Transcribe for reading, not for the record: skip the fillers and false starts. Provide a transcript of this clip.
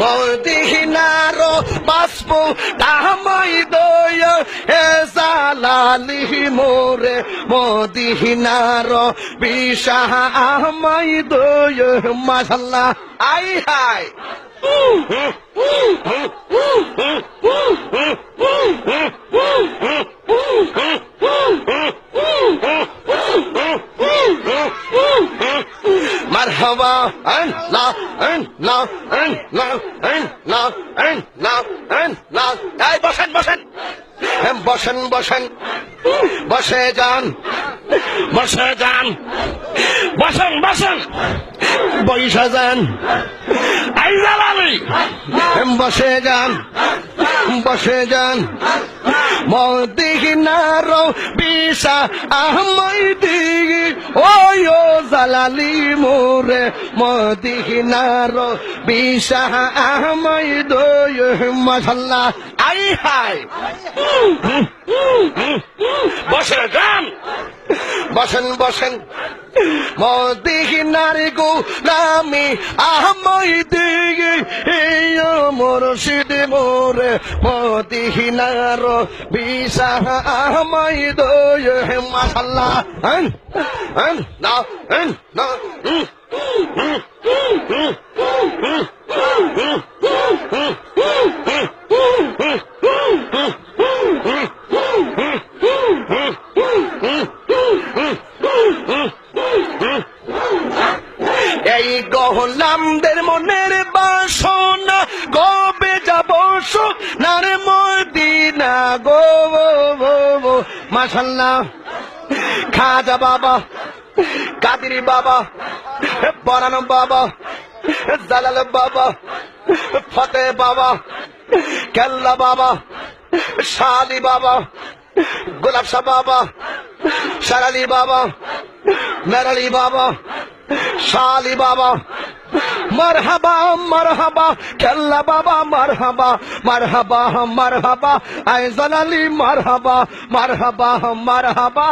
মদিনার বাষ্প দামাই দয় হে জালালি মোরে মদিনার বিশাহ আমাই দয় মাশাআল্লাহ আই হাই মারহাবা আল্লাহ আল্লাহ আল্লাহ আল্লাহ আল্লাহ আল্লাহ এই বসেন বসেন বসেন বসেন বসে যান বসে যান বসেন বসেন বৈশা যান আই জালালি বসে যান বসে যান মদিনার বিশা আমাই দিগি ওই ও জালালি মোরে মদিনার বিশা আমাই দয় মাশাআল্লাহ আই হাই বসে যান বসেন বসেন মদিনার গোলামি আমাই দিগি মুর্শিদ মোরে মদিনার বিশা আমাই দয় মাশাআল্লাহ না না এই গোলামদের মনের বাসনা কবে যাব সোনার মদিনা গো মাশাআল্লাহ খাজা বাবা কাদির বাবা বরান বাবা জালাল বাবা ফতে বাবা কেল্লা বাবা শালি বাবা গোলাপ শাহ বাবা শারালি বাবা মেরালি বাবা শালি বাবা মারহাবা মারহাবা কেল্লা বাবা মারহাবা মারহাবা মারহাবা আই জালালি মারহাবা মারহাবা মারহাবা